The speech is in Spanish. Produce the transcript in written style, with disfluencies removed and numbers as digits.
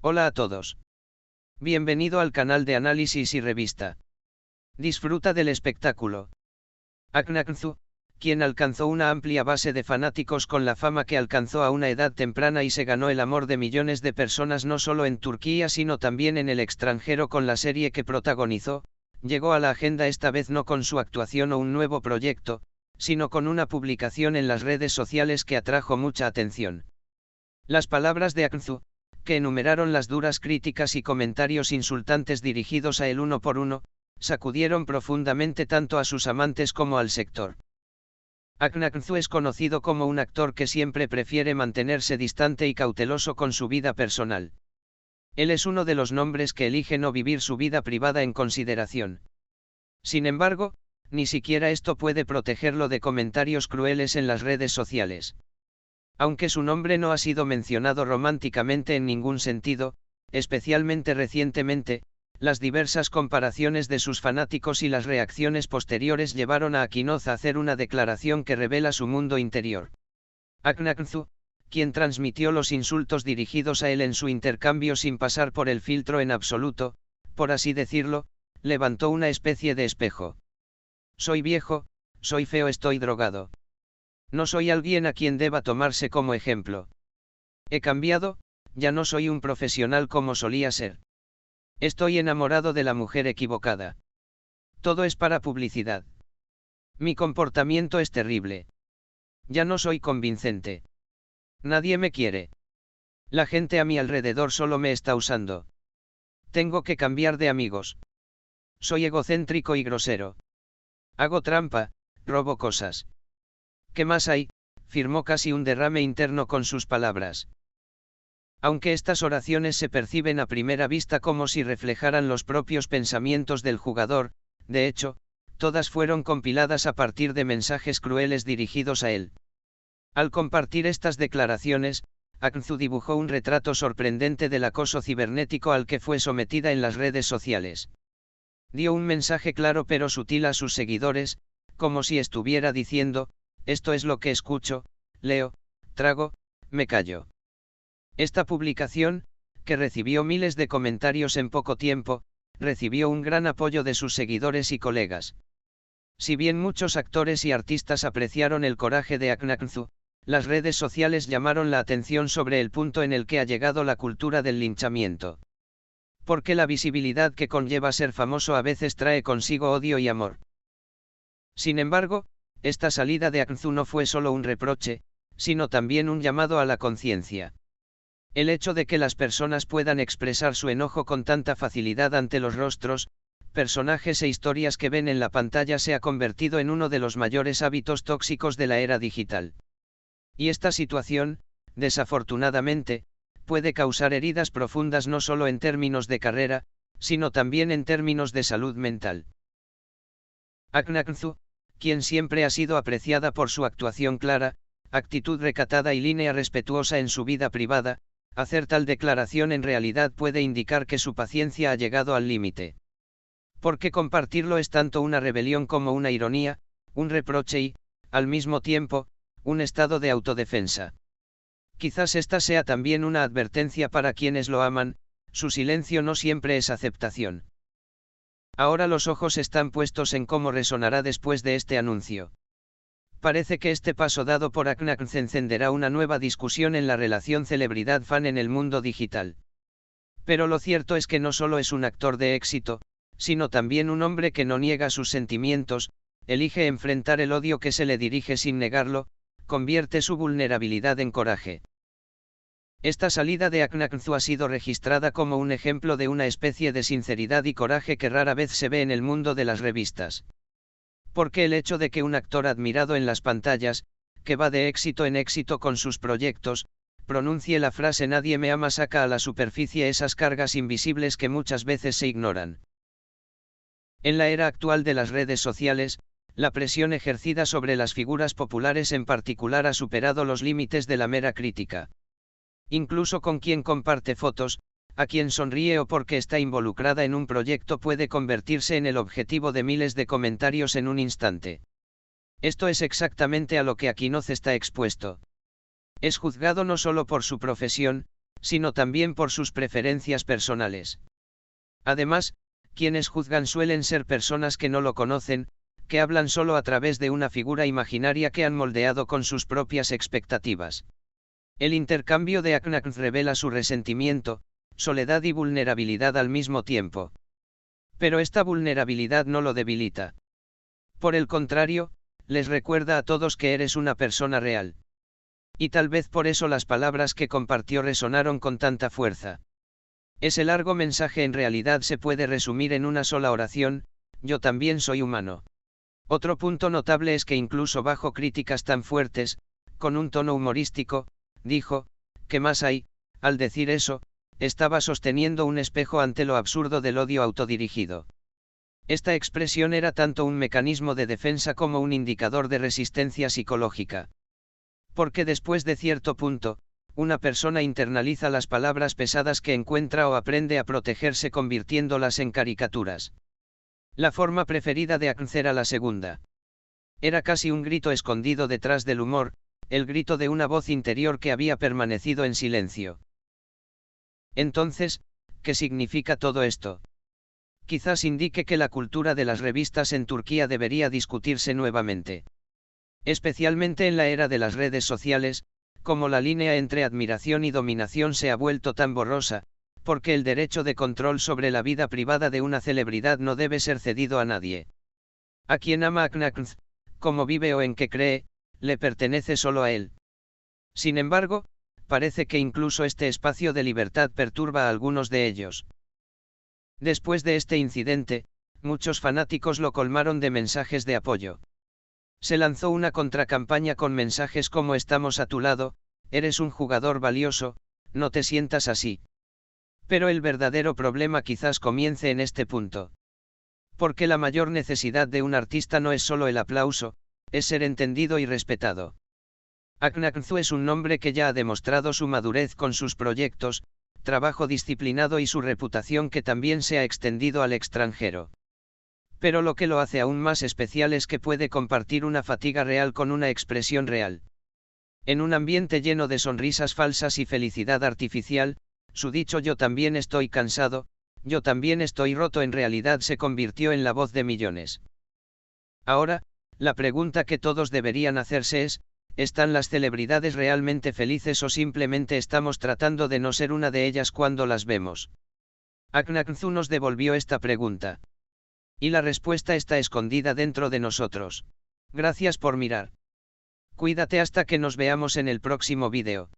Hola a todos. Bienvenido al canal de análisis y revista. Disfruta del espectáculo. Aknaknzu, quien alcanzó una amplia base de fanáticos con la fama que alcanzó a una edad temprana y se ganó el amor de millones de personas no solo en Turquía sino también en el extranjero con la serie que protagonizó, llegó a la agenda esta vez no con su actuación o un nuevo proyecto, sino con una publicación en las redes sociales que atrajo mucha atención. Las palabras de Aknzu, que enumeraron las duras críticas y comentarios insultantes dirigidos a él uno por uno, sacudieron profundamente tanto a sus amantes como al sector. Aknaknzu es conocido como un actor que siempre prefiere mantenerse distante y cauteloso con su vida personal. Él es uno de los nombres que elige no vivir su vida privada en consideración. Sin embargo, ni siquiera esto puede protegerlo de comentarios crueles en las redes sociales. Aunque su nombre no ha sido mencionado románticamente en ningún sentido, especialmente recientemente, las diversas comparaciones de sus fanáticos y las reacciones posteriores llevaron a Akinoz a hacer una declaración que revela su mundo interior. Aknaknzu, quien transmitió los insultos dirigidos a él en su intercambio sin pasar por el filtro en absoluto, por así decirlo, levantó una especie de espejo. Soy viejo, soy feo, estoy drogado. No soy alguien a quien deba tomarse como ejemplo. He cambiado, ya no soy un profesional como solía ser. Estoy enamorado de la mujer equivocada. Todo es para publicidad. Mi comportamiento es terrible. Ya no soy convincente. Nadie me quiere. La gente a mi alrededor solo me está usando. Tengo que cambiar de amigos. Soy egocéntrico y grosero. Hago trampa, robo cosas. ¿Qué más hay?, firmó casi un derrame interno con sus palabras. Aunque estas oraciones se perciben a primera vista como si reflejaran los propios pensamientos del jugador, de hecho, todas fueron compiladas a partir de mensajes crueles dirigidos a él. Al compartir estas declaraciones, Aknzu dibujó un retrato sorprendente del acoso cibernético al que fue sometida en las redes sociales. Dio un mensaje claro pero sutil a sus seguidores, como si estuviera diciendo: esto es lo que escucho, leo, trago, me callo. Esta publicación, que recibió miles de comentarios en poco tiempo, recibió un gran apoyo de sus seguidores y colegas. Si bien muchos actores y artistas apreciaron el coraje de Aknaknzu, las redes sociales llamaron la atención sobre el punto en el que ha llegado la cultura del linchamiento. Porque la visibilidad que conlleva ser famoso a veces trae consigo odio y amor. Sin embargo, esta salida de Aknzu no fue solo un reproche, sino también un llamado a la conciencia. El hecho de que las personas puedan expresar su enojo con tanta facilidad ante los rostros, personajes e historias que ven en la pantalla se ha convertido en uno de los mayores hábitos tóxicos de la era digital. Y esta situación, desafortunadamente, puede causar heridas profundas no solo en términos de carrera, sino también en términos de salud mental. Aknaknzu, quien siempre ha sido apreciada por su actuación clara, actitud recatada y línea respetuosa en su vida privada, hacer tal declaración en realidad puede indicar que su paciencia ha llegado al límite. Porque compartirlo es tanto una rebelión como una ironía, un reproche y, al mismo tiempo, un estado de autodefensa. Quizás esta sea también una advertencia para quienes lo aman: su silencio no siempre es aceptación. Ahora los ojos están puestos en cómo resonará después de este anuncio. Parece que este paso dado por Aknaknzu encenderá una nueva discusión en la relación celebridad-fan en el mundo digital. Pero lo cierto es que no solo es un actor de éxito, sino también un hombre que no niega sus sentimientos, elige enfrentar el odio que se le dirige sin negarlo, convierte su vulnerabilidad en coraje. Esta salida de Aknaknzu ha sido registrada como un ejemplo de una especie de sinceridad y coraje que rara vez se ve en el mundo de las revistas. Porque el hecho de que un actor admirado en las pantallas, que va de éxito en éxito con sus proyectos, pronuncie la frase "nadie me ama" saca a la superficie esas cargas invisibles que muchas veces se ignoran. En la era actual de las redes sociales, la presión ejercida sobre las figuras populares en particular ha superado los límites de la mera crítica. Incluso con quien comparte fotos, a quien sonríe o porque está involucrada en un proyecto puede convertirse en el objetivo de miles de comentarios en un instante. Esto es exactamente a lo que Akinoz está expuesto. Es juzgado no solo por su profesión, sino también por sus preferencias personales. Además, quienes juzgan suelen ser personas que no lo conocen, que hablan solo a través de una figura imaginaria que han moldeado con sus propias expectativas. El intercambio de Akhenaten revela su resentimiento, soledad y vulnerabilidad al mismo tiempo. Pero esta vulnerabilidad no lo debilita. Por el contrario, les recuerda a todos que eres una persona real. Y tal vez por eso las palabras que compartió resonaron con tanta fuerza. Ese largo mensaje en realidad se puede resumir en una sola oración: yo también soy humano. Otro punto notable es que incluso bajo críticas tan fuertes, con un tono humorístico, dijo: ¿qué más hay? Al decir eso, estaba sosteniendo un espejo ante lo absurdo del odio autodirigido. Esta expresión era tanto un mecanismo de defensa como un indicador de resistencia psicológica. Porque después de cierto punto, una persona internaliza las palabras pesadas que encuentra o aprende a protegerse convirtiéndolas en caricaturas. La forma preferida de Akhenaten era la segunda. Era casi un grito escondido detrás del humor, el grito de una voz interior que había permanecido en silencio. Entonces, ¿qué significa todo esto? Quizás indique que la cultura de las revistas en Turquía debería discutirse nuevamente. Especialmente en la era de las redes sociales, como la línea entre admiración y dominación se ha vuelto tan borrosa, porque el derecho de control sobre la vida privada de una celebridad no debe ser cedido a nadie. A quien ama a Akhenaten, como vive o en qué cree, le pertenece solo a él. Sin embargo, parece que incluso este espacio de libertad perturba a algunos de ellos. Después de este incidente, muchos fanáticos lo colmaron de mensajes de apoyo. Se lanzó una contracampaña con mensajes como: estamos a tu lado, eres un jugador valioso, no te sientas así. Pero el verdadero problema quizás comience en este punto. Porque la mayor necesidad de un artista no es solo el aplauso, es ser entendido y respetado. Akhenaten es un nombre que ya ha demostrado su madurez con sus proyectos, trabajo disciplinado y su reputación que también se ha extendido al extranjero. Pero lo que lo hace aún más especial es que puede compartir una fatiga real con una expresión real. En un ambiente lleno de sonrisas falsas y felicidad artificial, su dicho yo también estoy cansado, yo también estoy roto en realidad se convirtió en la voz de millones. Ahora, la pregunta que todos deberían hacerse es: ¿están las celebridades realmente felices o simplemente estamos tratando de no ser una de ellas cuando las vemos? Akhenaten nos devolvió esta pregunta. Y la respuesta está escondida dentro de nosotros. Gracias por mirar. Cuídate hasta que nos veamos en el próximo vídeo.